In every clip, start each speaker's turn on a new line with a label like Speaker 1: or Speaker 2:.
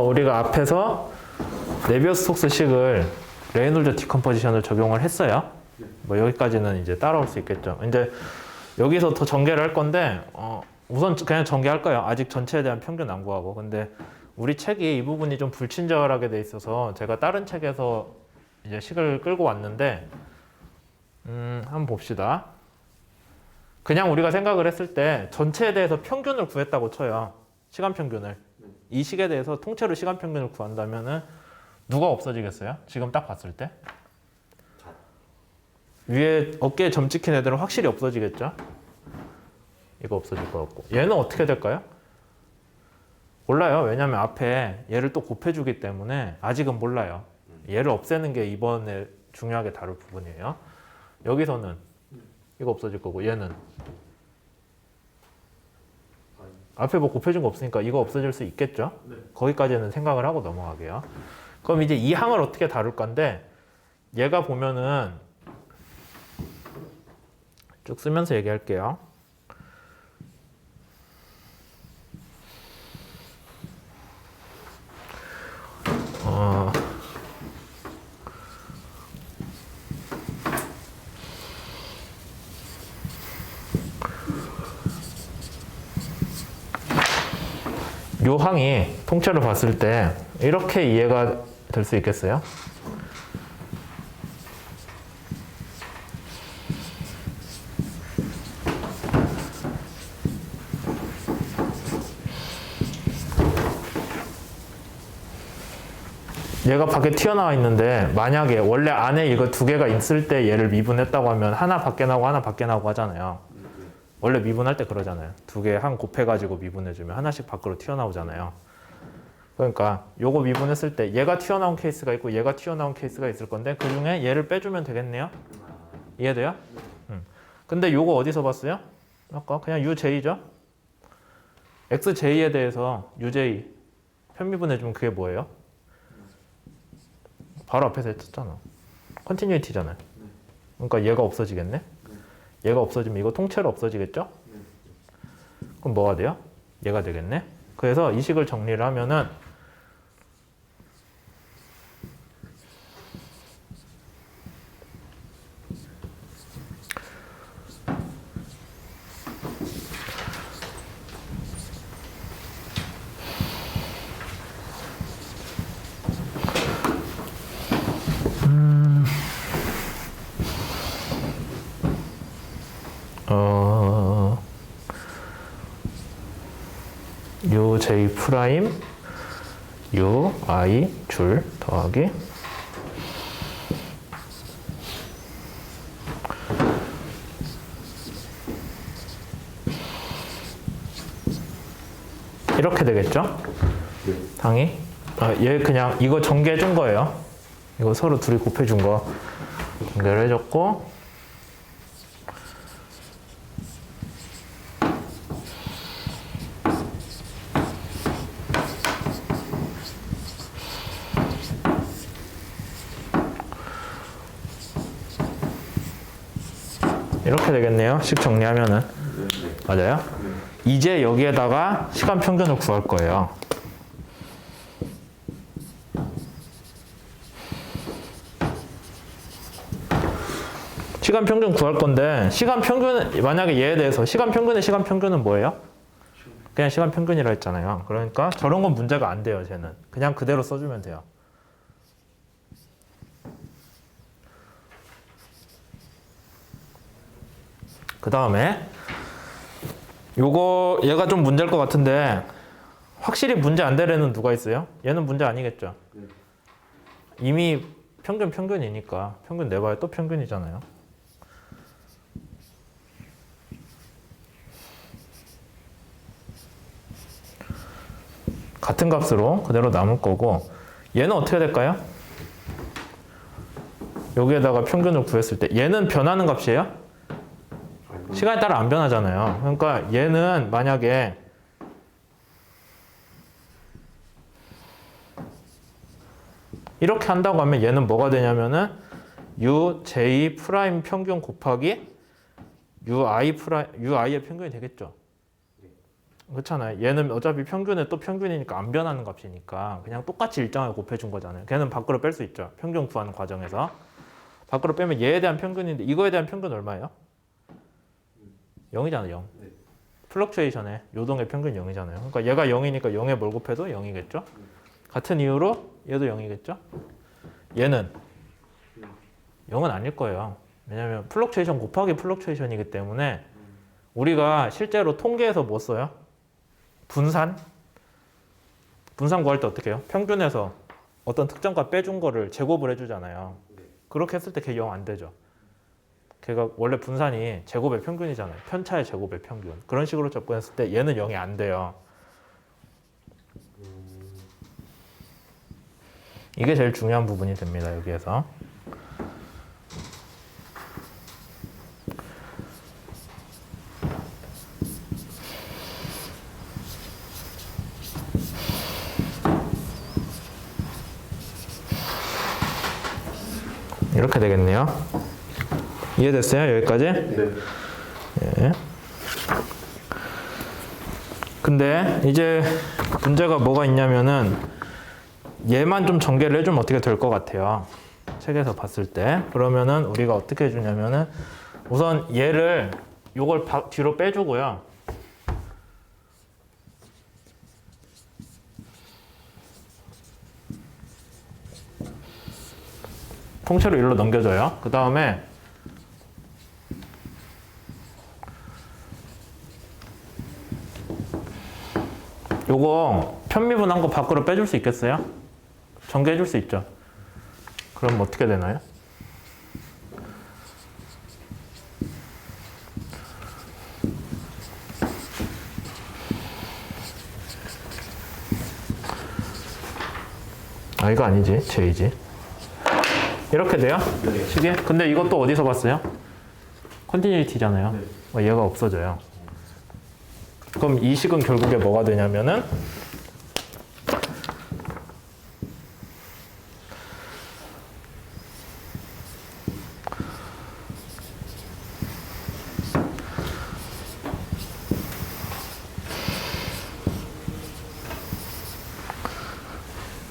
Speaker 1: 우리가 앞에서 네비어스톡스 식을 레이놀즈 디컴포지션을 적용을 했어요. 뭐 여기까지는 이제 따라올 수 있겠죠. 이제 여기서 더 전개를 할 건데 우선 그냥 전개할 거예요. 아직 전체에 대한 평균 안 구하고. 근데 우리 책이 이 부분이 좀 불친절하게 돼 있어서 제가 다른 책에서 이제 식을 끌고 왔는데 한번 봅시다. 그냥 우리가 생각을 했을 때 전체에 대해서 평균을 구했다고 쳐요. 시간 평균을. 이 식에 대해서 통째로 시간 평균을 구한다면은 누가 없어지겠어요? 지금 딱 봤을 때? 위에 어깨에 점 찍힌 애들은 확실히 없어지겠죠? 이거 없어질 것 같고. 얘는 어떻게 될까요? 몰라요. 왜냐면 앞에 얘를 또 곱해주기 때문에 아직은 몰라요. 얘를 없애는 게 이번에 중요하게 다룰 부분이에요. 여기서는 이거 없어질 거고 얘는 앞에 뭐 곱해준 거 없으니까 이거 없어질 수 있겠죠? 네. 거기까지는 생각을 하고 넘어가게요. 그럼 이제 이 항을 어떻게 다룰 건데 얘가 보면은 쭉 쓰면서 얘기할게요. 요 항이 통째로 봤을 때 이렇게 이해가 될 수 있겠어요? 얘가 밖에 튀어나와 있는데 만약에 원래 안에 이거 두 개가 있을 때 얘를 미분했다고 하면 하나 밖에 나오고 하나 밖에 나오고 하잖아요. 원래 미분할 때 그러잖아요. 두 개 한 곱해가지고 미분해주면 하나씩 밖으로 튀어나오잖아요. 그러니까 요거 미분했을 때 얘가 튀어나온 케이스가 있고 얘가 튀어나온 케이스가 있을 건데 그 중에 얘를 빼주면 되겠네요. 이해돼요? 근데 요거 어디서 봤어요? 아까 그냥 UJ죠? XJ에 대해서 UJ 편미분해주면 그게 뭐예요? 바로 앞에서 했잖아. 컨티뉴이티잖아요. 그러니까 얘가 없어지겠네? 얘가 없어지면 이거 통째로 없어지겠죠? 그럼 뭐가 돼요? 얘가 되겠네? 그래서 이 식을 정리를 하면은 요 J 프라임 요 I 줄 더하기 이렇게 되겠죠? 항이 얘 그냥 이거 전개해 준 거예요. 이거 서로 둘이 곱해 준 거 전개를 해줬고 이렇게 되겠네요. 식 정리하면은. 맞아요? 이제 여기에다가 시간 평균을 구할 거예요. 시간 평균 구할 건데 시간 평균 만약에 얘에 대해서 시간 평균은 뭐예요? 그냥 시간 평균이라 했잖아요. 그러니까 저런 건 문제가 안 돼요. 쟤는 그냥 그대로 써주면 돼요. 그 다음에 요거 얘가 좀 문제일 것 같은데 확실히 문제 안 될 애는 누가 있어요? 얘는 문제 아니겠죠? 이미 평균이니까 평균 내봐야 또 평균이잖아요. 같은 값으로 그대로 남을 거고 얘는 어떻게 될까요? 여기에다가 평균을 구했을 때 얘는 변하는 값이에요? 시간에 따라 안 변하잖아요. 그러니까 얘는 만약에 이렇게 한다고 하면 얘는 뭐가 되냐면은 UJ 프라임 평균 곱하기 UI의 평균이 되겠죠. 그렇잖아요. 얘는 어차피 평균에 또 평균이니까 안 변하는 값이니까 그냥 똑같이 일정하게 곱해준 거잖아요. 걔는 밖으로 뺄 수 있죠. 평균 구하는 과정에서. 밖으로 빼면 얘에 대한 평균인데 이거에 대한 평균 얼마예요? 0이잖아요. 0.
Speaker 2: 네.
Speaker 1: 플럭추에이션의 요동의 평균 0이잖아요. 그러니까 얘가 0이니까 0에 뭘 곱해도 0이겠죠? 같은 이유로 얘도 0이겠죠? 얘는 0은 아닐 거예요. 왜냐면 플럭추에이션 곱하기 플럭추에이션이기 때문에 우리가 실제로 통계에서 뭐 써요? 분산? 분산 구할 때 어떻게 해요? 평균에서 어떤 특정값 빼준 거를 제곱을 해주잖아요. 그렇게 했을 때 걔 0 안 되죠. 걔가 원래 분산이 제곱의 평균이잖아요. 편차의 제곱의 평균. 그런 식으로 접근했을 때 얘는 0이 안 돼요. 이게 제일 중요한 부분이 됩니다. 여기에서. 이렇게 되겠네요. 이해됐어요? 여기까지?
Speaker 2: 네.
Speaker 1: 예. 근데 이제 문제가 뭐가 있냐면은 얘만 좀 전개를 해주면 어떻게 될 것 같아요. 책에서 봤을 때. 그러면은 우리가 어떻게 해주냐면은 우선 얘를 요걸 뒤로 빼주고요. 통째로 일로 넘겨줘요. 그 다음에 요거 편미분한 거 밖으로 빼줄 수 있겠어요? 전개해줄 수 있죠. 그럼 어떻게 되나요? 아 이거 아니지. J지. 이렇게 돼요?
Speaker 2: 네.
Speaker 1: 식이? 근데 이것도 어디서 봤어요? 컨티뉴이티잖아요.
Speaker 2: 네.
Speaker 1: 얘가 없어져요. 그럼 이 식은 결국에 뭐가 되냐면은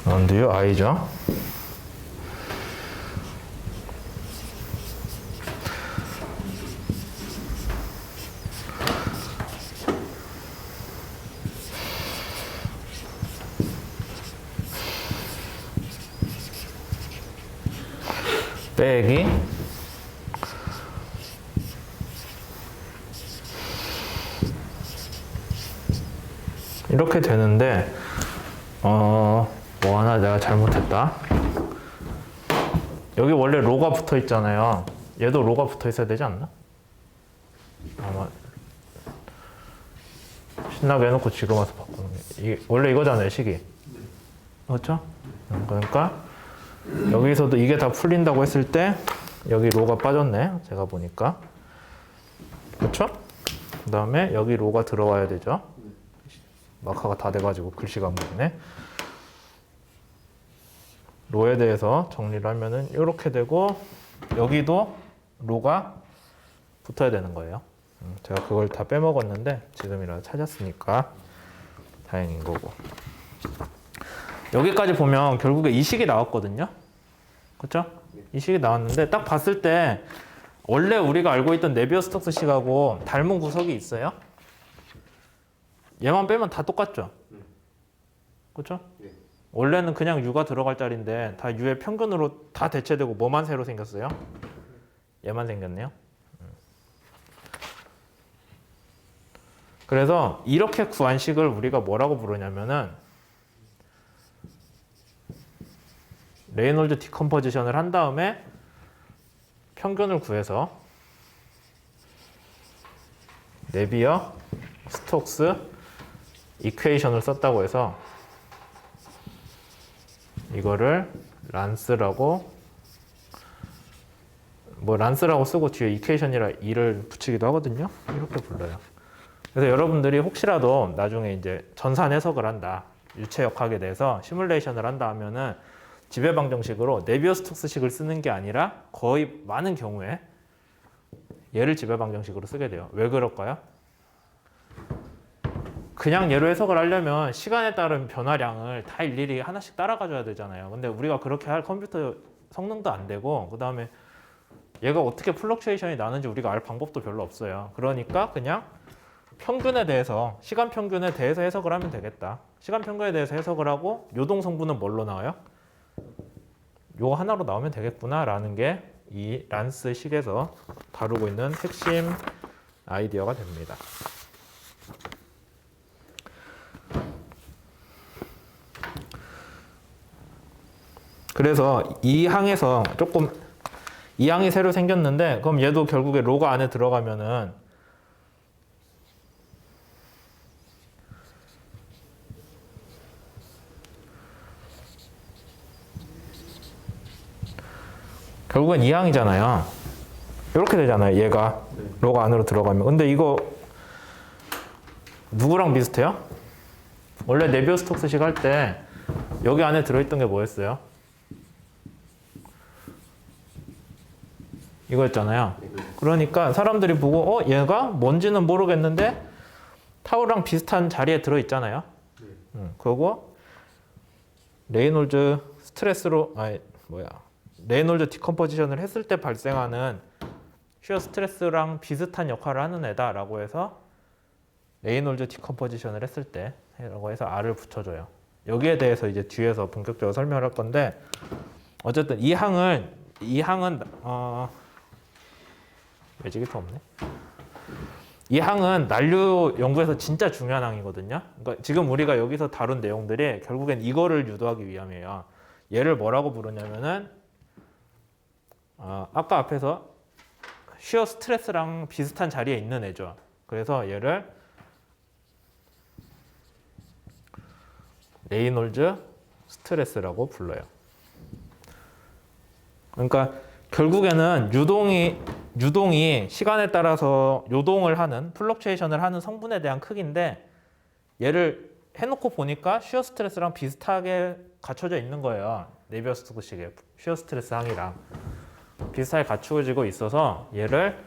Speaker 1: 언드유 i죠. 빼기 이렇게 되는데 뭐 하나 내가 잘못했다. 여기 원래 로가 붙어 있잖아요. 얘도 로가 붙어 있어야 되지 않나? 아마 신나게 해놓고 지금 와서 바꾸는 게 원래 이거잖아요, 식이. 그렇죠? 그러니까 여기서도 이게 다 풀린다고 했을 때 여기 로가 빠졌네. 제가 보니까. 그렇죠? 그 다음에 여기 로가 들어와야 되죠. 마카가 다 돼가지고 글씨가 안 보이네. 로에 대해서 정리를 하면은 이렇게 되고 여기도 로가 붙어야 되는 거예요. 제가 그걸 다 빼먹었는데 지금이라도 찾았으니까 다행인 거고. 여기까지 보면 결국에 이 식이 나왔거든요. 그렇죠? 이 식이 나왔는데 딱 봤을 때 원래 우리가 알고 있던 네비어스톡스 식하고 닮은 구석이 있어요. 얘만 빼면 다 똑같죠. 그렇죠?
Speaker 2: 네.
Speaker 1: 원래는 그냥 U가 들어갈 자리인데 다 U의 평균으로 다 대체되고 뭐만 새로 생겼어요? 얘만 생겼네요. 그래서 이렇게 구한 식을 우리가 뭐라고 부르냐면은 레이놀즈 디컴포지션을 한 다음에 평균을 구해서 네비어 스톡스 이퀘이션을 썼다고 해서 이거를 란스라고 란스라고 쓰고 뒤에 이퀘이션이라 이를 붙이기도 하거든요. 이렇게 불러요. 그래서 여러분들이 혹시라도 나중에 이제 전산 해석을 한다, 유체역학에 대해서 시뮬레이션을 한다 하면은 지배방정식으로 네비어스톡스식을 쓰는 게 아니라 거의 많은 경우에 얘를 지배방정식으로 쓰게 돼요. 왜 그럴까요? 그냥 얘로 해석을 하려면 시간에 따른 변화량을 다 일일이 하나씩 따라가 줘야 되잖아요. 근데 우리가 그렇게 할 컴퓨터 성능도 안 되고, 그 다음에 얘가 어떻게 플럭추에이션이 나는지 우리가 알 방법도 별로 없어요. 그러니까 그냥 평균에 대해서, 시간 평균에 대해서 해석을 하면 되겠다. 시간 평균에 대해서 해석을 하고 요동 성분은 뭘로 나와요? 요거 하나로 나오면 되겠구나 라는 게 이 란스 식에서 다루고 있는 핵심 아이디어가 됩니다. 그래서 이 항에서 조금, 이 항이 새로 생겼는데, 그럼 얘도 결국에 로가 안에 들어가면은 결국엔 이 항이잖아요. 이렇게 되잖아요. 얘가 로가 안으로 들어가면. 근데 이거 누구랑 비슷해요? 원래 네비우스톡스식 할 때 여기 안에 들어있던 게 뭐였어요? 이거였잖아요. 그러니까 사람들이 보고 얘가 뭔지는 모르겠는데 타우랑 비슷한 자리에 들어있잖아요. 그리고 레이놀즈 스트레스로 레이놀즈 디컴포지션을 했을 때 발생하는 쉬어 스트레스랑 비슷한 역할을 하는 애다라고 해서 레이놀즈 디컴포지션을 했을 때라고 해서 R을 붙여줘요. 여기에 대해서 이제 뒤에서 본격적으로 설명을 할 건데, 어쨌든 이 항은 매직이 없네. 이 항은 난류 연구에서 진짜 중요한 항이거든요. 그러니까 지금 우리가 여기서 다룬 내용들이 결국엔 이거를 유도하기 위함이에요. 얘를 뭐라고 부르냐면은 아까 앞에서 쉬어 스트레스랑 비슷한 자리에 있는 애죠. 그래서 얘를 레이놀즈 스트레스라고 불러요. 그러니까 결국에는 유동이 시간에 따라서 요동을 하는, 플럭추에이션을 하는 성분에 대한 크기인데, 얘를 해놓고 보니까 쉬어 스트레스랑 비슷하게 갖춰져 있는 거예요. 네비우스톡스식의 쉬어 스트레스 항이랑 비슷하게 갖추어지고 있어서 얘를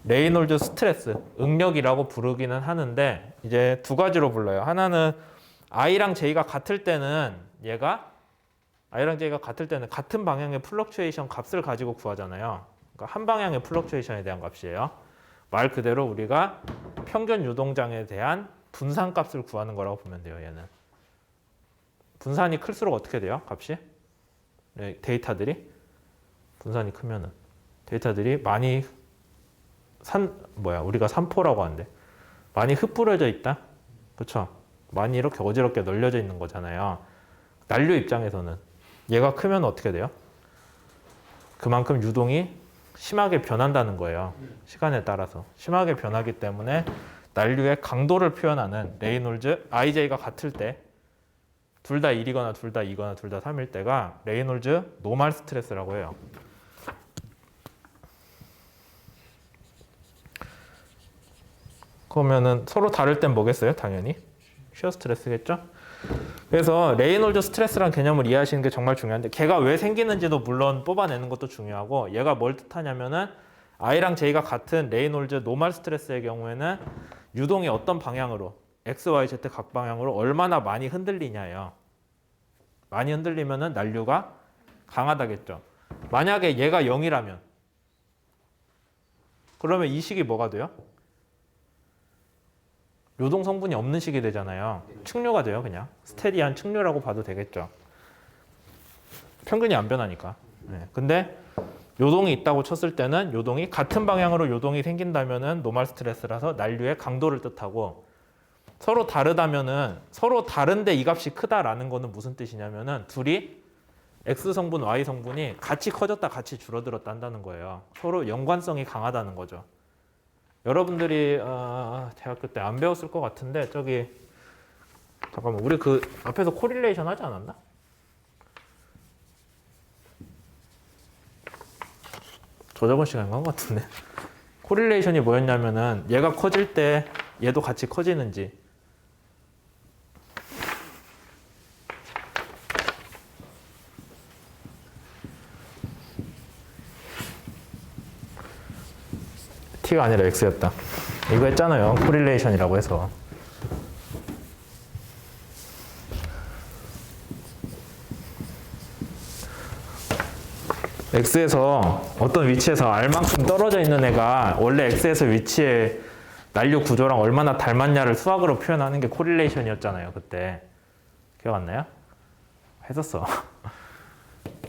Speaker 1: 레이놀즈 스트레스, 응력이라고 부르기는 하는데, 이제 두 가지로 불러요. 하나는 I랑 J가 같을 때는 I랑 J가 같을 때는 같은 방향의 플럭추에이션 값을 가지고 구하잖아요. 그러니까 한 방향의 플럭추에이션에 대한 값이에요. 말 그대로 우리가 평균 유동장에 대한 분산 값을 구하는 거라고 보면 돼요. 얘는 분산이 클수록 어떻게 돼요? 값이? 데이터들이 분산이 크면은 데이터들이 많이 우리가 산포라고 하는데 많이 흩뿌려져 있다. 그렇죠? 많이 이렇게 어지럽게 널려져 있는 거잖아요. 난류 입장에서는 얘가 크면 어떻게 돼요? 그만큼 유동이 심하게 변한다는 거예요. 시간에 따라서 심하게 변하기 때문에 난류의 강도를 표현하는 레이놀즈 IJ가 같을 때, 둘 다 1이거나 둘 다 2거나 둘 다 3일 때가 레이놀즈 노멀 스트레스라고 해요. 그러면은 서로 다를 땐 뭐겠어요? 당연히 쉬어 스트레스겠죠? 그래서 레이놀즈 스트레스라는 개념을 이해하시는 게 정말 중요한데, 걔가 왜 생기는지도 물론 뽑아내는 것도 중요하고, 얘가 뭘 뜻하냐면은 I랑 J가 같은 레이놀즈 노멀 스트레스의 경우에는 유동이 어떤 방향으로, X, Y, Z 각 방향으로 얼마나 많이 흔들리냐예요. 많이 흔들리면은 난류가 강하다겠죠. 만약에 얘가 0이라면 그러면 이 식이 뭐가 돼요? 요동 성분이 없는 식이 되잖아요. 측류가 돼요. 그냥 스테디한 측류라고 봐도 되겠죠. 평균이 안 변하니까. 네. 근데 요동이 있다고 쳤을 때는 요동이 같은 방향으로 요동이 생긴다면은 노멀 스트레스라서 난류의 강도를 뜻하고, 서로 다르다면은 서로 다른데 이 값이 크다라는 거는 무슨 뜻이냐면은 둘이 X 성분, Y 성분이 같이 커졌다 같이 줄어들었다 한다는 거예요. 서로 연관성이 강하다는 거죠. 여러분들이 대학교 때 안 배웠을 것 같은데, 잠깐만, 우리 그 앞에서 코릴레이션 하지 않았나? 저저번 시간에 한 것 같은데. 코릴레이션이 뭐였냐면은 얘가 커질 때 얘도 같이 커지는지, T가 아니라 X였다. 이거 했잖아요. 코릴레이션이라고 해서. X에서 어떤 위치에서 R만큼 떨어져 있는 애가 원래 X에서 위치에 난류 구조랑 얼마나 닮았냐를 수학으로 표현하는 게 코릴레이션이었잖아요. 그때. 기억 안 나요? 했었어.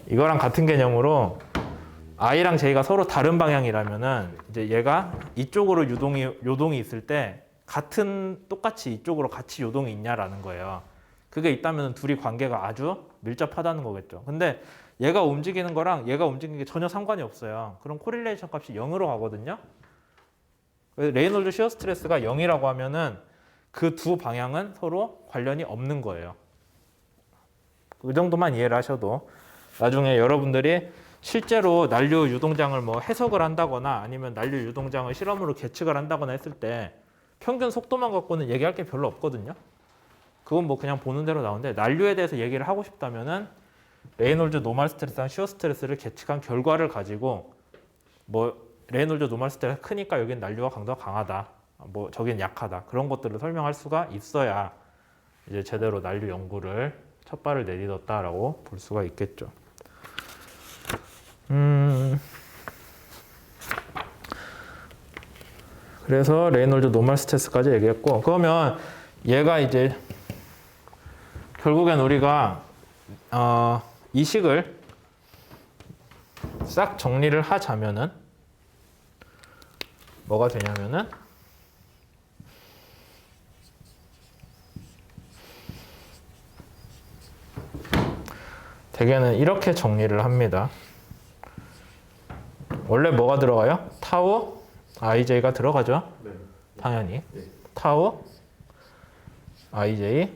Speaker 1: 이거랑 같은 개념으로 I랑 J가 서로 다른 방향이라면은 이제 얘가 이쪽으로 요동이 있을 때 똑같이 이쪽으로 같이 요동이 있냐라는 거예요. 그게 있다면 둘이 관계가 아주 밀접하다는 거겠죠. 근데 얘가 움직이는 거랑 얘가 움직이는 게 전혀 상관이 없어요. 그럼 코릴레이션 값이 0으로 가거든요. 레이놀드 시어 스트레스가 0이라고 하면은 그 두 방향은 서로 관련이 없는 거예요. 그 정도만 이해를 하셔도 나중에 여러분들이 실제로 난류 유동장을 뭐 해석을 한다거나 아니면 난류 유동장을 실험으로 계측을 한다거나 했을 때 평균 속도만 갖고는 얘기할 게 별로 없거든요. 그건 뭐 그냥 보는 대로 나오는데 난류에 대해서 얘기를 하고 싶다면은 레이놀드 노멀 스트레스랑 시어 스트레스를 계측한 결과를 가지고 뭐 레이놀드 노멀 스트레스가 크니까 여기는 난류와 강도가 강하다. 뭐 저기는 약하다. 그런 것들을 설명할 수가 있어야 이제 제대로 난류 연구를 첫 발을 내딛었다라고 볼 수가 있겠죠. 그래서 레이놀드 노멀 스트레스까지 얘기했고, 그러면 얘가 이제 결국엔 우리가 이 식을 싹 정리를 하자면은 뭐가 되냐면은 대개는 이렇게 정리를 합니다. 원래 뭐가 들어가요? 타우 IJ가 들어가죠?
Speaker 2: 네.
Speaker 1: 당연히.
Speaker 2: 네.
Speaker 1: 타우 IJ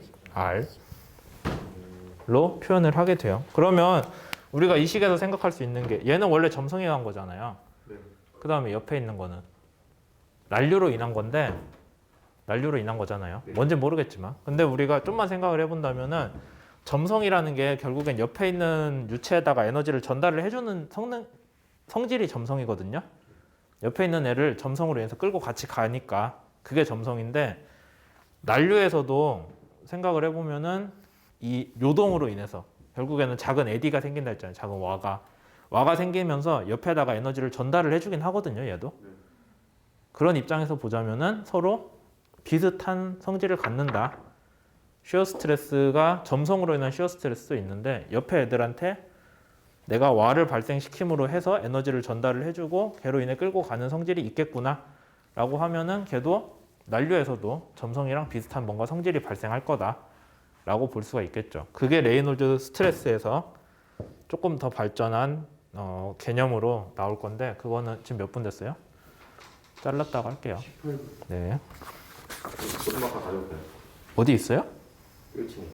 Speaker 1: R로 표현을 하게 돼요. 그러면 우리가 이 식에서 생각할 수 있는 게 얘는 원래 점성에 간 거잖아요.
Speaker 2: 네.
Speaker 1: 그 다음에 옆에 있는 거는 난류로 인한 건데 난류로 인한 거잖아요.
Speaker 2: 네.
Speaker 1: 뭔지 모르겠지만. 근데 우리가 좀만 생각을 해본다면은 점성이라는 게 결국엔 옆에 있는 유체에다가 에너지를 전달을 해주는 성질이 점성이거든요. 옆에 있는 애를 점성으로 인해서 끌고 같이 가니까 그게 점성인데 난류에서도 생각을 해보면은 이 요동으로 인해서 결국에는 작은 에디가 생긴다 했잖아요. 작은 와가 생기면서 옆에다가 에너지를 전달을 해주긴 하거든요. 얘도. 그런 입장에서 보자면은 서로 비슷한 성질을 갖는다. 시어 스트레스가 점성으로 인한 시어 스트레스도 있는데 옆에 애들한테 내가 와를 발생시킴으로 해서 에너지를 전달을 해주고 걔로 인해 끌고 가는 성질이 있겠구나 라고 하면은 걔도 난류에서도 점성이랑 비슷한 뭔가 성질이 발생할 거다 라고 볼 수가 있겠죠. 그게 레이놀드 스트레스에서 조금 더 발전한 개념으로 나올 건데 그거는 지금 몇 분 됐어요? 잘랐다고 할게요.
Speaker 2: 18분.
Speaker 1: 네.
Speaker 2: 조금만 가져올까요?
Speaker 1: 어디 있어요?
Speaker 2: 1층.